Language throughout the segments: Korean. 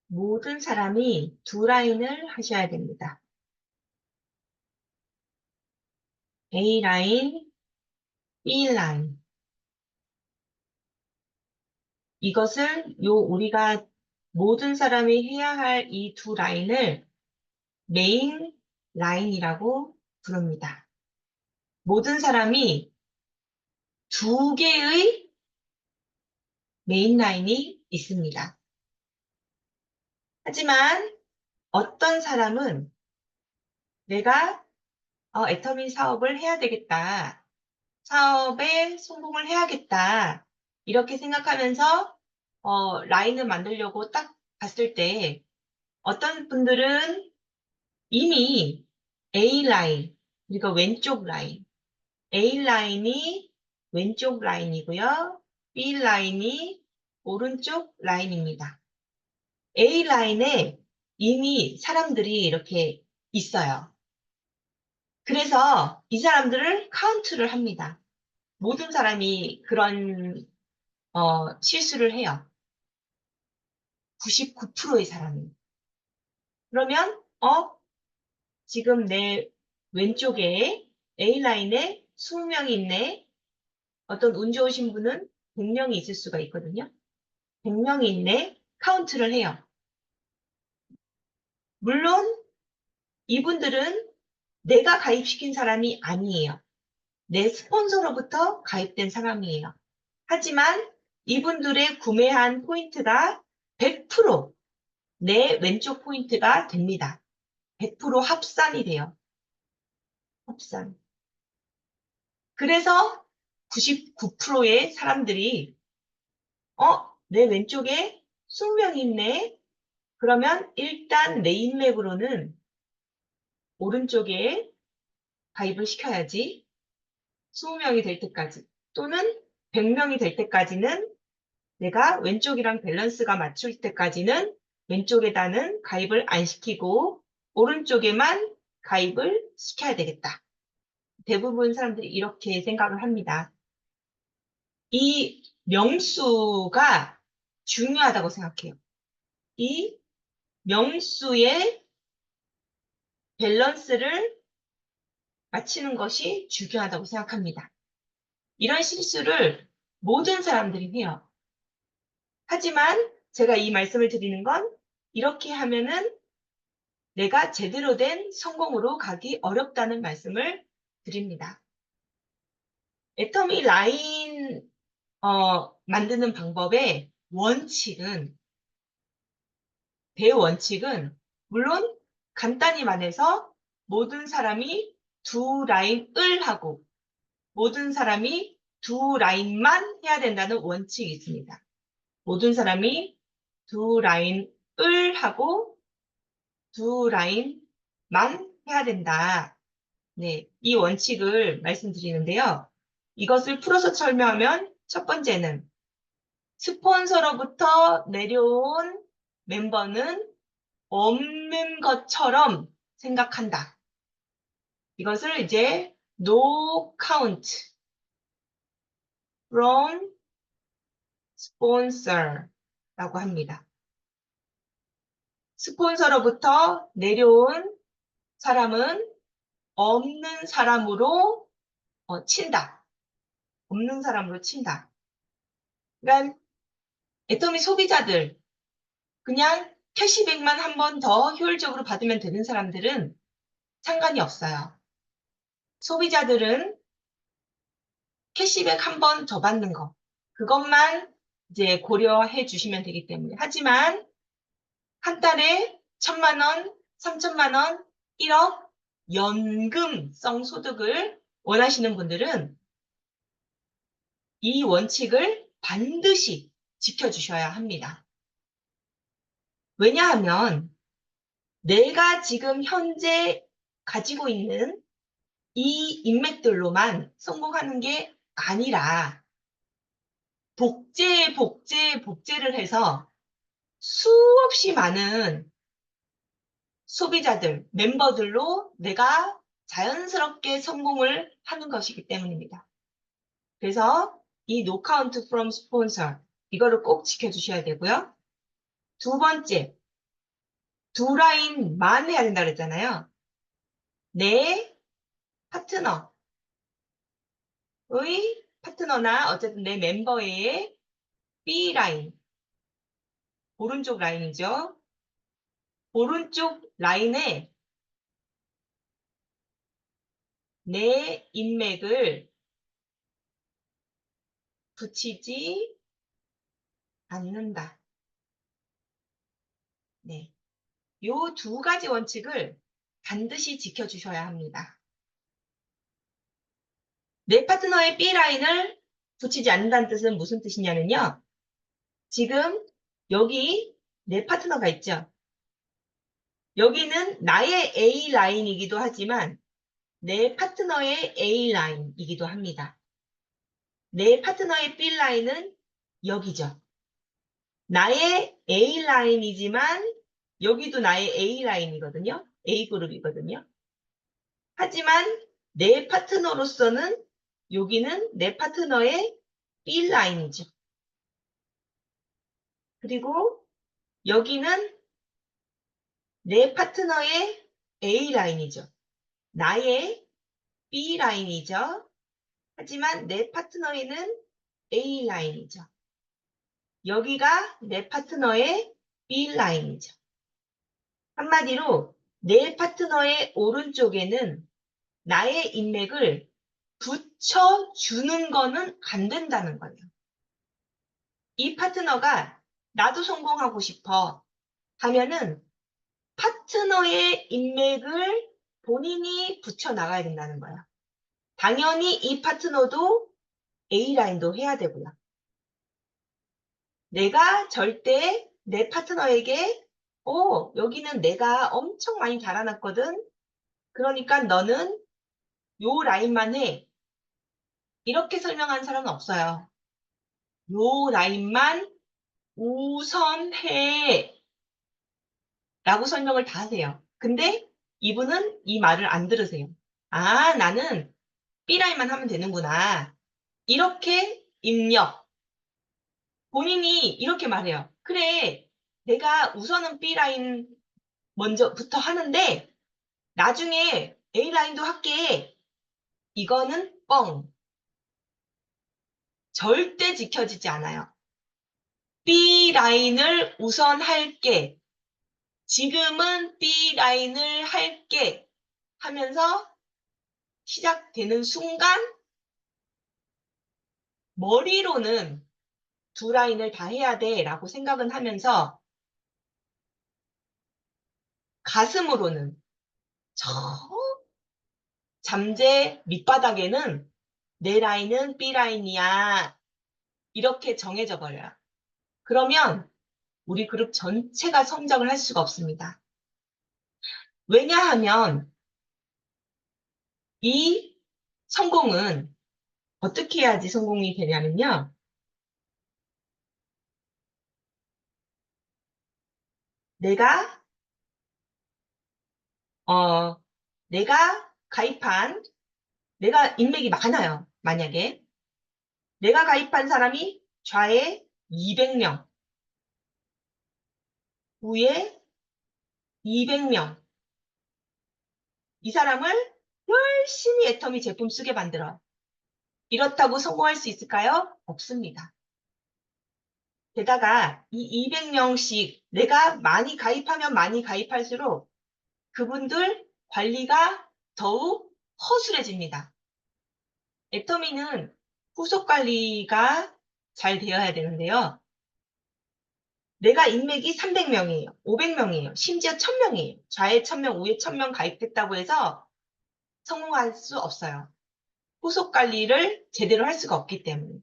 모든 사람이 두 라인을 하셔야 됩니다. A 라인, B 라인. 이것을 우리가 모든 사람이 해야 할 이 두 라인을 메인 라인이라고 부릅니다. 모든 사람이 두 개의 메인 라인이 있습니다. 하지만 어떤 사람은 내가 애터미 사업을 해야 되겠다. 사업에 성공을 해야겠다. 이렇게 생각하면서 라인을 만들려고 딱 봤을 때 어떤 분들은 이미 A 라인, 그러니까 왼쪽 라인, A 라인이 왼쪽 라인이고요. B 라인이 오른쪽 라인입니다. A 라인에 이미 사람들이 이렇게 있어요. 그래서 이 사람들을 카운트를 합니다. 모든 사람이 그런 실수를 해요. 99%의 사람이. 그러면 지금 내 왼쪽에 A라인에 20명이 있네. 어떤 운 좋으신 분은 100명이 있을 수가 있거든요. 100명이 있네. 카운트를 해요. 물론 이분들은 내가 가입시킨 사람이 아니에요. 내 스폰서로부터 가입된 사람이에요. 하지만 이분들의 구매한 포인트가 100%내 왼쪽 포인트가 됩니다. 100% 합산이 돼요. 합산. 그래서 99%의 사람들이 내 왼쪽에 20명이 있네. 그러면 일단 메인맵으로는 오른쪽에 가입을 시켜야지. 20명이 될 때까지 또는 100명이 될 때까지는 내가 왼쪽이랑 밸런스가 맞출 때까지는 왼쪽에다는 가입을 안 시키고 오른쪽에만 가입을 시켜야 되겠다. 대부분 사람들이 이렇게 생각을 합니다. 이 명수가 중요하다고 생각해요. 이 명수의 밸런스를 맞추는 것이 중요하다고 생각합니다. 이런 실수를 모든 사람들이 해요. 하지만 제가 이 말씀을 드리는 건 이렇게 하면은 내가 제대로 된 성공으로 가기 어렵다는 말씀을 드립니다. 애터미 라인 만드는 방법의 원칙은 대원칙은 물론 간단히 말해서 모든 사람이 두 라인을 하고 모든 사람이 두 라인만 해야 된다는 원칙이 있습니다. 모든 사람이 두 라인을 하고 두 라인만 해야 된다. 네, 이 원칙을 말씀드리는데요. 이것을 풀어서 설명하면 첫 번째는 스폰서로부터 내려온 멤버는 없는 것처럼 생각한다. 이것을 이제 no count from sponsor라고 합니다. 스폰서로부터 내려온 사람은 없는 사람으로 친다. 없는 사람으로 친다. 그러니까 애터미 소비자들 그냥 캐시백만 한 번 더 효율적으로 받으면 되는 사람들은 상관이 없어요. 소비자들은 캐시백 한 번 더 받는 거 그것만 이제 고려해 주시면 되기 때문에 하지만 한 달에 1,000만 원, 3,000만 원, 1억 연금성 소득을 원하시는 분들은 이 원칙을 반드시 지켜주셔야 합니다. 왜냐하면 내가 지금 현재 가지고 있는 이 인맥들로만 성공하는 게 아니라 복제를 해서 수없이 많은 소비자들, 멤버들로 내가 자연스럽게 성공을 하는 것이기 때문입니다. 그래서 이 No Count from Sponsor 이거를 꼭 지켜주셔야 되고요. 두 번째, 두 라인만 해야 된다 그랬잖아요. 내 파트너의 파트너나 어쨌든 내 멤버의 B 라인, 오른쪽 라인이죠. 오른쪽 라인에 내 인맥을 붙이지 않는다. 네. 요 두 가지 원칙을 반드시 지켜주셔야 합니다. 내 파트너의 B 라인을 붙이지 않는다는 뜻은 무슨 뜻이냐면요. 지금 여기 내 파트너가 있죠. 여기는 나의 A 라인이기도 하지만 내 파트너의 A 라인이기도 합니다. 내 파트너의 B 라인은 여기죠. 나의 A 라인이지만 여기도 나의 A 라인이거든요. A 그룹이거든요. 하지만 내 파트너로서는 여기는 내 파트너의 B 라인이죠. 그리고 여기는 내 파트너의 A 라인이죠. 나의 B 라인이죠. 하지만 내 파트너에는 A 라인이죠. 여기가 내 파트너의 B 라인이죠. 한마디로 내 파트너의 오른쪽에는 나의 인맥을 붙여주는 거는 안 된다는 거예요. 이 파트너가 나도 성공하고 싶어 하면은 파트너의 인맥을 본인이 붙여나가야 된다는 거야. 당연히 이 파트너도 A라인도 해야 되고요. 내가 절대 내 파트너에게 여기는 내가 엄청 많이 달아놨거든. 그러니까 너는 요 라인만 해. 이렇게 설명한 사람은 없어요. 요 라인만 우선해. 라고 설명을 다 하세요. 근데 이분은 이 말을 안 들으세요. 아, 나는 B라인만 하면 되는구나. 이렇게 입력. 본인이 이렇게 말해요. 그래, 내가 우선은 B라인 먼저부터 하는데 나중에 A라인도 할게. 이거는 뻥. 절대 지켜지지 않아요. B라인을 우선 할게. 지금은 B라인을 할게. 하면서 시작되는 순간 머리로는 두 라인을 다 해야 돼 라고 생각은 하면서 가슴으로는 저 잠재 밑바닥에는 내 라인은 B라인이야. 이렇게 정해져 버려요. 그러면 우리 그룹 전체가 성장을 할 수가 없습니다. 왜냐하면 이 성공은 어떻게 해야지 성공이 되냐면요. 내가 어 내가 가입한 내가 인맥이 많아요. 만약에 내가 가입한 사람이 좌에 200명, 우에 200명. 이 사람을 열심히 애터미 제품 쓰게 만들어. 이렇다고 성공할 수 있을까요? 없습니다. 게다가 이 200명씩 내가 많이 가입하면 많이 가입할수록 그분들 관리가 더욱 허술해집니다. 애터미는 후속 관리가 잘 되어야 되는데요. 내가 인맥이 300명이에요. 500명이에요. 심지어 1000명이에요. 좌에 1000명, 우에 1000명 가입했다고 해서 성공할 수 없어요. 후속 관리를 제대로 할 수가 없기 때문에.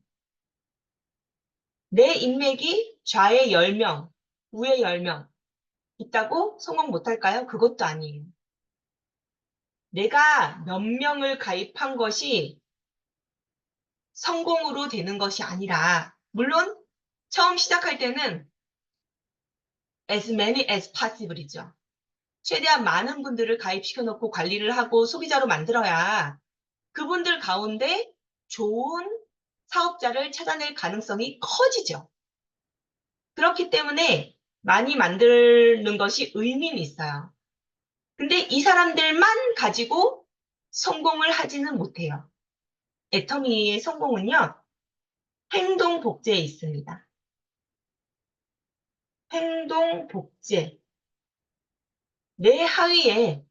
내 인맥이 좌에 10명, 우에 10명 있다고 성공 못할까요? 그것도 아니에요. 내가 몇 명을 가입한 것이 성공으로 되는 것이 아니라, 물론 처음 시작할 때는 as many as possible이죠. 최대한 많은 분들을 가입시켜 놓고 관리를 하고 소비자로 만들어야 그분들 가운데 좋은 사업자를 찾아낼 가능성이 커지죠. 그렇기 때문에 많이 만드는 것이 의미는 있어요. 근데 이 사람들만 가지고 성공을 하지는 못해요. 애터미의 성공은요, 행동 복제에 있습니다. 행동 복제. 내 하위에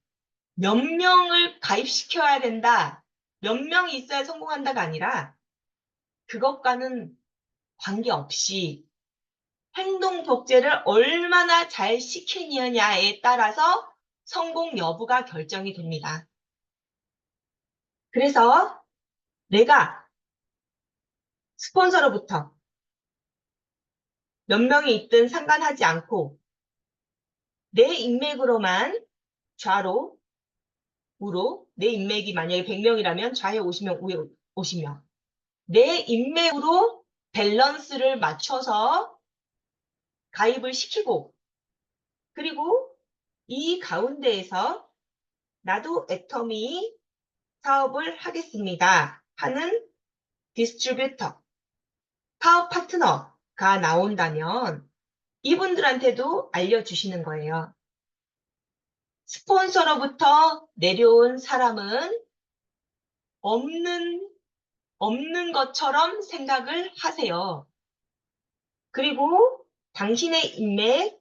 몇 명을 가입시켜야 된다. 몇 명이 있어야 성공한다가 아니라 그것과는 관계없이 행동 복제를 얼마나 잘 시키느냐에 따라서 성공 여부가 결정이 됩니다. 그래서 내가 스폰서로부터 몇 명이 있든 상관하지 않고 내 인맥으로만 좌로, 우로, 내 인맥이 만약에 100명이라면 좌에 50명, 우에 50명. 내 인맥으로 밸런스를 맞춰서 가입을 시키고, 그리고 이 가운데에서 나도 애터미 사업을 하겠습니다 하는 디스트리뷰터, 사업 파트너가 나온다면 이분들한테도 알려주시는 거예요. 스폰서로부터 내려온 사람은 없는 것처럼 생각을 하세요. 그리고 당신의 인맥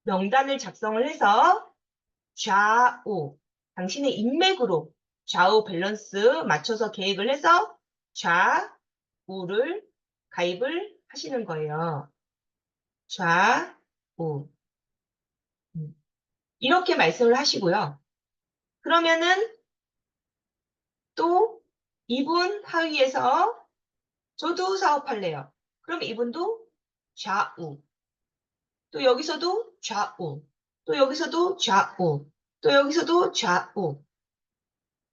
명단을 작성을 해서 좌우, 당신의 인맥으로 좌우 밸런스 맞춰서 계획을 해서 좌우를 가입을 하시는 거예요. 좌우. 이렇게 말씀을 하시고요. 그러면은 또 이분 하위에서 저도 사업할래요. 그럼 이분도 좌우. 또 여기서도 좌우. 또 여기서도 좌우. 또 여기서도 좌우.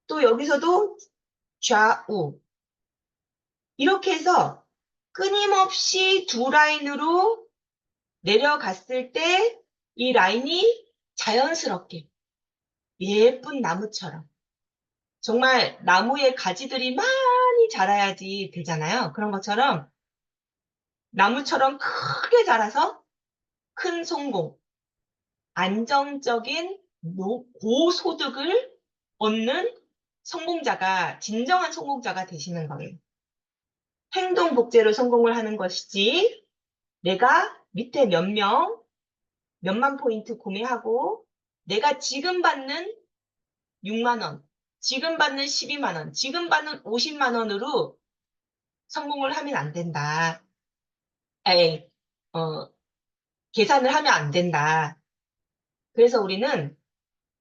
또 여기서도 좌우. 이렇게 해서 끊임없이 두 라인으로 내려갔을 때 이 라인이 자연스럽게 예쁜 나무처럼 정말 나무의 가지들이 많이 자라야지 되잖아요. 그런 것처럼 나무처럼 크게 자라서 큰 성공, 안정적인 고소득을 얻는 성공자가, 진정한 성공자가 되시는 거예요. 행동 복제로 성공을 하는 것이지, 내가 밑에 몇만 포인트 구매하고, 내가 지금 받는 6만 원, 지금 받는 12만 원, 지금 받는 50만 원으로 성공을 하면 안 된다. 에이, 어, 계산을 하면 안 된다. 그래서 우리는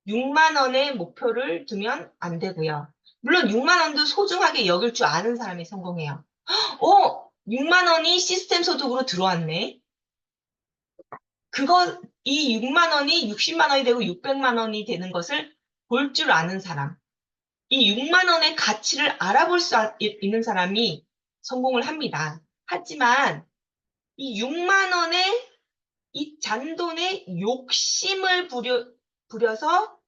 6만 원의 목표를 두면 안 되고요. 물론 6만 원도 소중하게 여길 줄 아는 사람이 성공해요. 6만 원이 시스템 소득으로 들어왔네. 이 6만 원이 60만 원이 되고 600만 원이 되는 것을 볼 줄 아는 사람. 이 6만 원의 가치를 알아볼 수 있는 사람이 성공을 합니다. 하지만 이 6만 원의 이 잔돈의 욕심을 부려서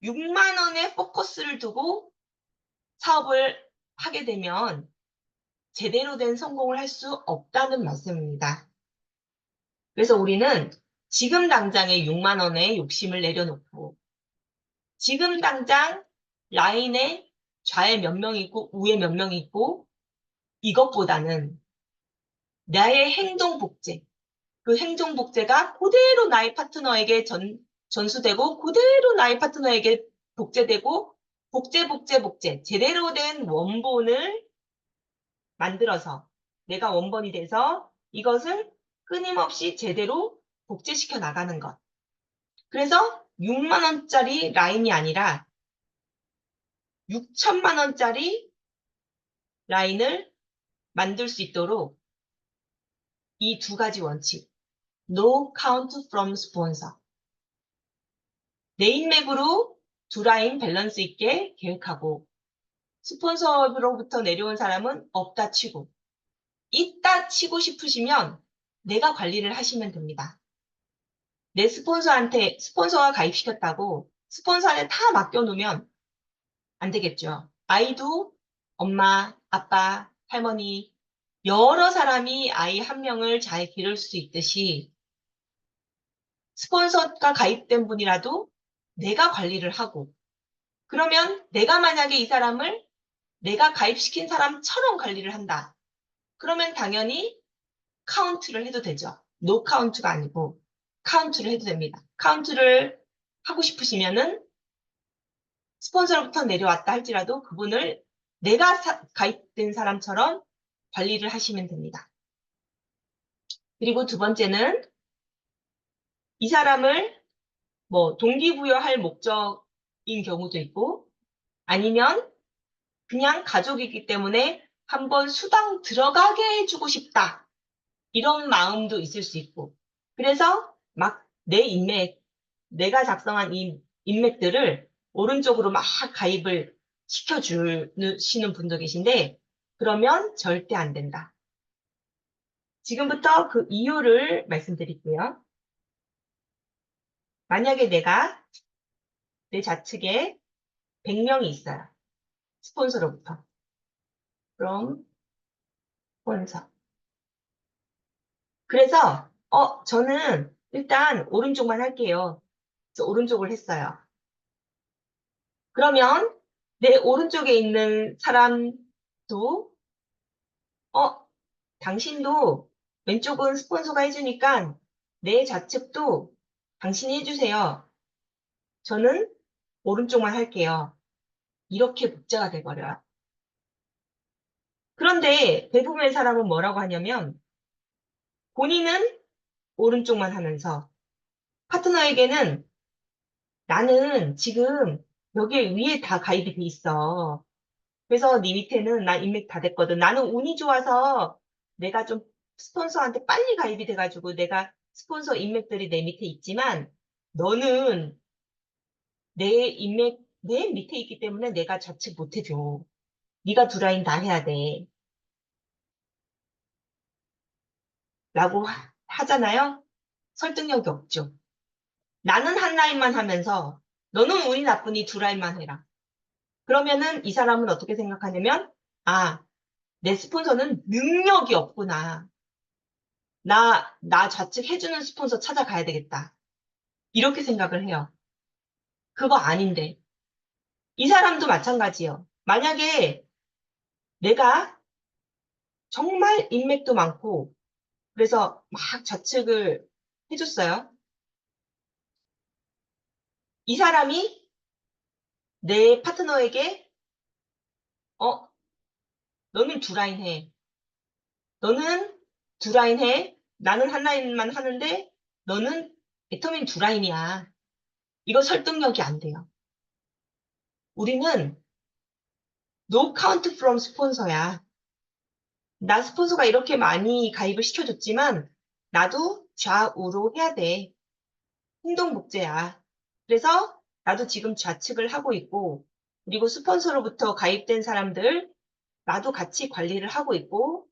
6만 원의 포커스를 두고 사업을 하게 되면 제대로 된 성공을 할 수 없다는 말씀입니다. 그래서 우리는 지금 당장에 6만 원의 욕심을 내려놓고 지금 당장 라인에 좌에 몇 명 있고 우에 몇 명 있고 이것보다는 나의 행동 복제, 그 행동 복제가 그대로 나의 파트너에게 전수되고 그대로 나의 파트너에게 복제되고 복제 제대로 된 원본을 만들어서 내가 원본이 돼서 이것을 끊임없이 제대로 복제시켜 나가는 것. 그래서 6만 원짜리 라인이 아니라 6천만 원짜리 라인을 만들 수 있도록 이 두 가지 원칙. No count from sponsor. 내 인맥으로 두 라인 밸런스 있게 계획하고 스폰서로부터 내려온 사람은 없다 치고 있다 치고 싶으시면 내가 관리를 하시면 됩니다. 내 스폰서가 가입시켰다고 스폰서한테 다 맡겨놓으면 안 되겠죠. 아이도 엄마, 아빠, 할머니 여러 사람이 아이 한 명을 잘 기를 수 있듯이 스폰서가 가입된 분이라도 내가 관리를 하고, 그러면 내가 만약에 이 사람을 내가 가입시킨 사람처럼 관리를 한다. 그러면 당연히 카운트를 해도 되죠. 노 카운트가 아니고 카운트를 해도 됩니다. 카운트를 하고 싶으시면은 스폰서로부터 내려왔다 할지라도 그분을 내가 가입된 사람처럼 관리를 하시면 됩니다. 그리고 두 번째는 이 사람을 뭐 동기부여할 목적인 경우도 있고 아니면 그냥 가족이기 때문에 한번 수당 들어가게 해주고 싶다. 이런 마음도 있을 수 있고. 그래서 막 내 인맥, 내가 작성한 이 인맥들을 오른쪽으로 막 가입을 시켜주시는 분도 계신데, 그러면 절대 안 된다. 지금부터 그 이유를 말씀드릴게요. 만약에 내가 내 좌측에 100명이 있어요. 스폰서로부터. 그럼 스폰서. 그래서 저는 일단 오른쪽만 할게요. 그래서 오른쪽을 했어요. 그러면 내 오른쪽에 있는 사람도 어, 당신도 왼쪽은 스폰서가 해주니까 내 좌측도 당신이 해주세요. 저는 오른쪽만 할게요. 이렇게 문자가 돼버려요. 그런데 대부분의 사람은 뭐라고 하냐면 본인은 오른쪽만 하면서 파트너에게는 나는 지금 여기 위에 다 가입이 돼 있어. 그래서 네 밑에는 나 인맥 다 됐거든. 나는 운이 좋아서 내가 좀 스폰서한테 빨리 가입이 돼가지고 내가 스폰서 인맥들이 내 밑에 있지만 너는 내 인맥 내 밑에 있기 때문에 내가 좌측 못 해줘. 네가 두 라인 다 해야 돼. 라고 하잖아요. 설득력이 없죠. 나는 한 라인만 하면서 너는 운이 나쁘니 두 라인만 해라. 그러면은 이 사람은 어떻게 생각하냐면 아, 내 스폰서는 능력이 없구나. 나 좌측 해주는 스폰서 찾아가야 되겠다. 이렇게 생각을 해요. 그거 아닌데. 이 사람도 마찬가지예요. 만약에 내가 정말 인맥도 많고, 그래서 막 좌측을 해줬어요. 이 사람이 내 파트너에게, 어, 너는 두 라인 해. 너는 두 라인 해. 나는 한 라인만 하는데, 너는 애터민 두 라인이야. 이거 설득력이 안 돼요. 우리는 no count from 스폰서야. 나 스폰서가 이렇게 많이 가입을 시켜줬지만 나도 좌우로 해야 돼. 행동복제야. 그래서 나도 지금 좌측을 하고 있고 그리고 스폰서로부터 가입된 사람들 나도 같이 관리를 하고 있고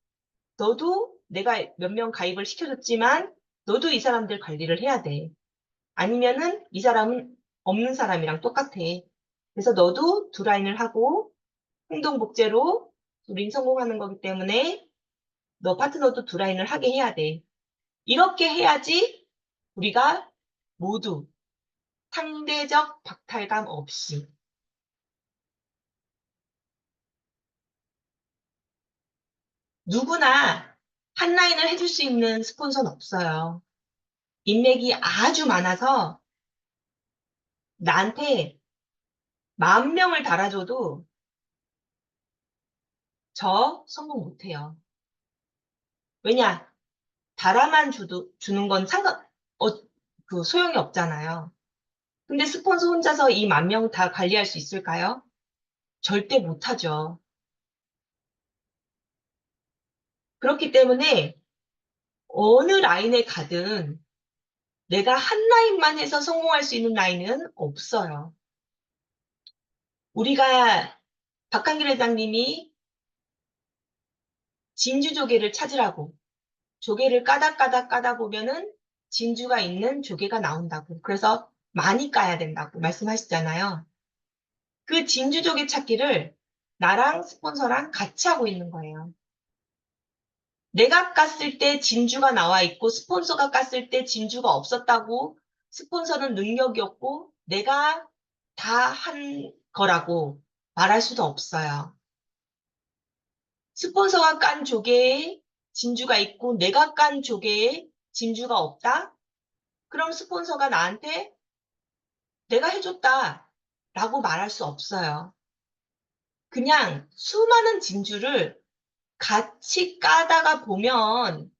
너도 내가 몇 명 가입을 시켜줬지만 너도 이 사람들 관리를 해야 돼. 아니면은 이 사람은 없는 사람이랑 똑같아. 그래서 너도 두 라인을 하고 행동복제로 우린 성공하는 거기 때문에 너 파트너도 두 라인을 하게 해야 돼. 이렇게 해야지 우리가 모두 상대적 박탈감 없이 누구나 한 라인을 해줄 수 있는 스폰서는 없어요. 인맥이 아주 많아서 나한테 10,000명을 달아줘도 저 성공 못해요. 왜냐? 달아만 주는 건 그 소용이 없잖아요. 근데 스폰서 혼자서 이 10,000명 다 관리할 수 있을까요? 절대 못하죠. 그렇기 때문에 어느 라인에 가든 내가 한 라인만 해서 성공할 수 있는 라인은 없어요. 우리가 박한길 회장님이 진주 조개를 찾으라고 조개를 까다 보면은 진주가 있는 조개가 나온다고. 그래서 많이 까야 된다고 말씀하시잖아요. 그 진주 조개 찾기를 나랑 스폰서랑 같이 하고 있는 거예요. 내가 깠을 때 진주가 나와 있고 스폰서가 깠을 때 진주가 없었다고 스폰서는 능력이 없고 내가 다 한 거라고 말할 수도 없어요. 스폰서가 깐 조개에 진주가 있고 내가 깐 조개에 진주가 없다? 그럼 스폰서가 나한테 내가 해줬다 라고 말할 수 없어요. 그냥 수많은 진주를 같이 까다가 보면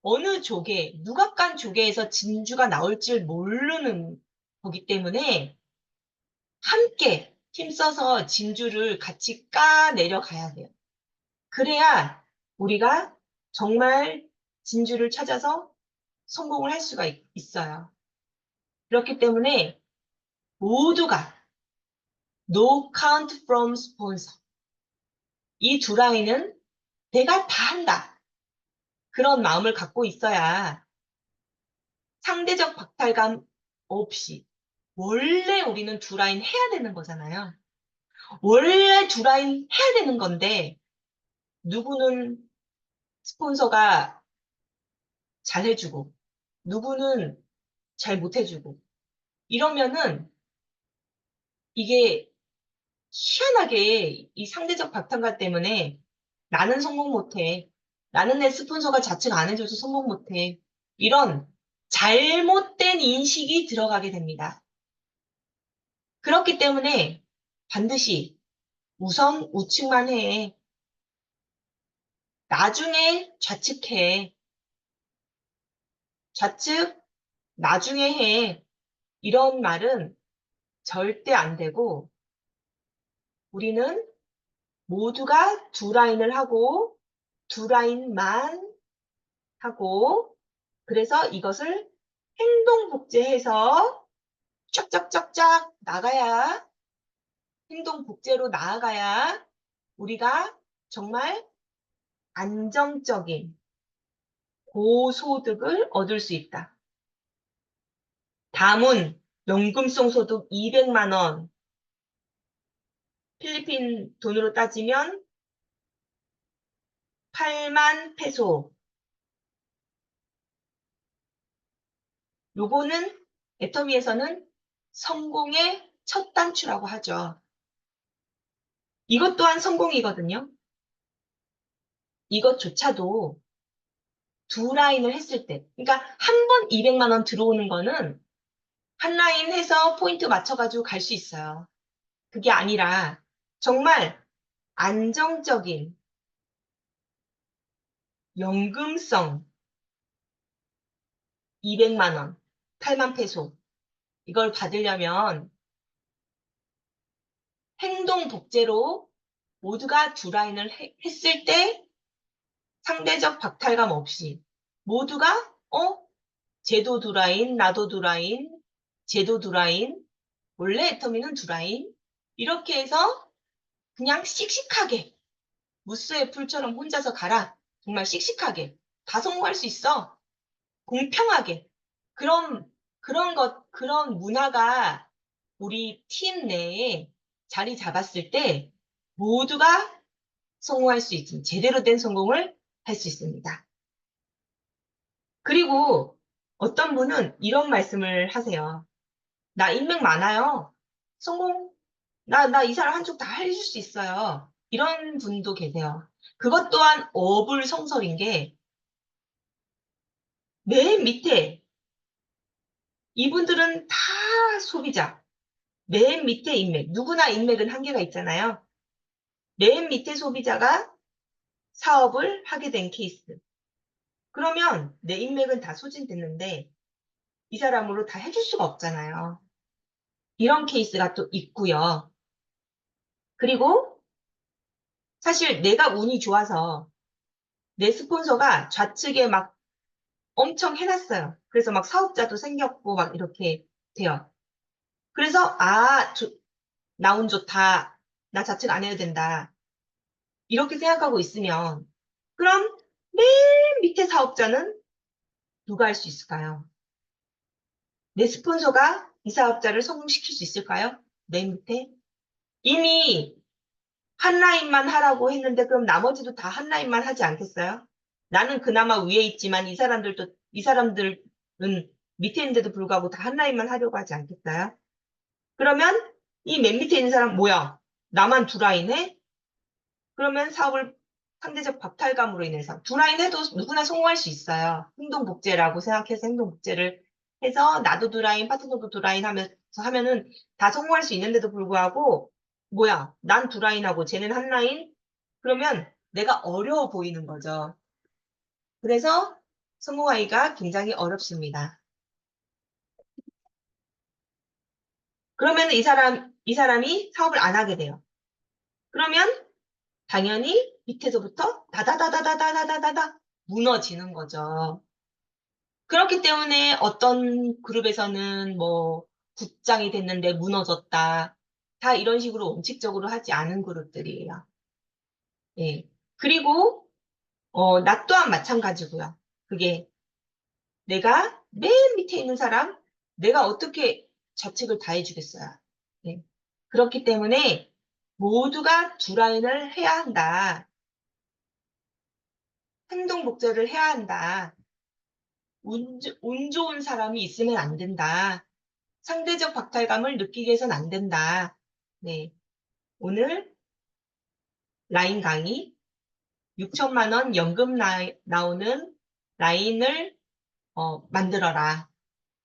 어느 조개, 누가 깐 조개에서 진주가 나올 줄 모르는 거기 때문에 함께 힘써서 진주를 같이 까 내려가야 돼요. 그래야 우리가 정말 진주를 찾아서 성공을 할 수가 있어요. 그렇기 때문에 모두가 No count from sponsor. 이 두 라인은 내가 다 한다. 그런 마음을 갖고 있어야 상대적 박탈감 없이 원래 우리는 두 라인 해야 되는 거잖아요. 원래 두 라인 해야 되는 건데 누구는 스폰서가 잘 해주고 누구는 잘 못해주고 이러면은 이게 희한하게 이 상대적 박탈감 때문에 나는 성공 못해. 나는 내 스폰서가 자책 안 해줘서 성공 못해. 이런 잘못된 인식이 들어가게 됩니다. 그렇기 때문에 반드시 우선 우측만 해. 나중에 좌측해. 좌측 나중에 해. 이런 말은 절대 안 되고 우리는 모두가 두 라인을 하고 두 라인만 하고 그래서 이것을 행동복제해서 쫙쫙쫙쫙 나가야 행동복제로 나아가야 우리가 정말 안정적인 고소득을 얻을 수 있다. 다음은 연금성 소득 200만 원. 필리핀 돈으로 따지면 8만 페소. 요거는 애터미에서는 성공의 첫 단추라고 하죠. 이것 또한 성공이거든요. 이것조차도 두 라인을 했을 때, 그러니까 한 번 200만 원 들어오는 거는 한 라인 해서 포인트 맞춰가지고 갈 수 있어요. 그게 아니라 정말 안정적인 연금성 200만 원, 8만 페소 이걸 받으려면 행동 복제로 모두가 두 라인을 했을 때 상대적 박탈감 없이 모두가 쟤도 두 라인, 나도 두 라인, 쟤도 두 라인, 원래 애터미는 두 라인 이렇게 해서 그냥 씩씩하게 무스의 풀처럼 혼자서 가라. 정말 씩씩하게 다 성공할 수 있어. 공평하게 그런 문화가 우리 팀 내에 자리 잡았을 때 모두가 성공할 수 있는 제대로 된 성공을 할 수 있습니다. 그리고 어떤 분은 이런 말씀을 하세요. 나 인맥 많아요. 성공, 나 이 사람 한쪽 다 해줄 수 있어요. 이런 분도 계세요. 그것 또한 어불성설인 게 맨 밑에 이분들은 다 소비자. 맨 밑에 인맥. 누구나 인맥은 한계가 있잖아요. 맨 밑에 소비자가 사업을 하게 된 케이스. 그러면 내 인맥은 다 소진됐는데 이 사람으로 다 해줄 수가 없잖아요. 이런 케이스가 또 있고요. 그리고 사실 내가 운이 좋아서 내 스폰서가 좌측에 막 엄청 해놨어요. 그래서 막 사업자도 생겼고 막 이렇게 돼요. 그래서 나 운 좋다. 나 좌측 안 해야 된다. 이렇게 생각하고 있으면 그럼 맨 밑에 사업자는 누가 할 수 있을까요? 내 스폰서가 이 사업자를 성공시킬 수 있을까요? 맨 밑에? 이미 한 라인만 하라고 했는데 그럼 나머지도 다 한 라인만 하지 않겠어요? 나는 그나마 위에 있지만 이 사람들은 밑에 있는데도 불구하고 다 한 라인만 하려고 하지 않겠어요? 그러면 이 맨 밑에 있는 사람 뭐야? 나만 두 라인 해? 그러면 사업을 상대적 박탈감으로 인해서 두 라인 해도 누구나 성공할 수 있어요. 행동복제라고 생각해서 행동복제를 해서 나도 두 라인, 파트너도 두 라인 하면서 하면은 다 성공할 수 있는데도 불구하고 뭐야? 난 두 라인하고 쟤는 한 라인? 그러면 내가 어려워 보이는 거죠. 그래서 성공하기가 굉장히 어렵습니다. 그러면 이 사람이 사업을 안 하게 돼요. 그러면 당연히 밑에서부터 다다다다다다다다다 무너지는 거죠. 그렇기 때문에 어떤 그룹에서는 뭐 국장이 됐는데 무너졌다. 다 이런 식으로 원칙적으로 하지 않은 그룹들이에요. 예. 그리고 나 또한 마찬가지고요. 그게 내가 맨 밑에 있는 사람, 내가 어떻게 좌측을 다 해주겠어요. 예. 그렇기 때문에 모두가 두 라인을 해야 한다. 행동 복제를 해야 한다. 운 좋은 사람이 있으면 안 된다. 상대적 박탈감을 느끼게 해서는 안 된다. 네. 오늘 라인 강의 6천만 원 연금 나오는 라인을 만들어라.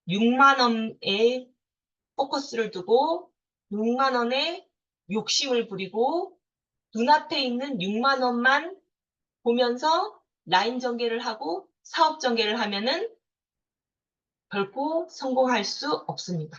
6만 원에 포커스를 두고 6만 원에 욕심을 부리고 눈앞에 있는 6만 원만 보면서 라인 전개를 하고 사업 전개를 하면은 결코 성공할 수 없습니다.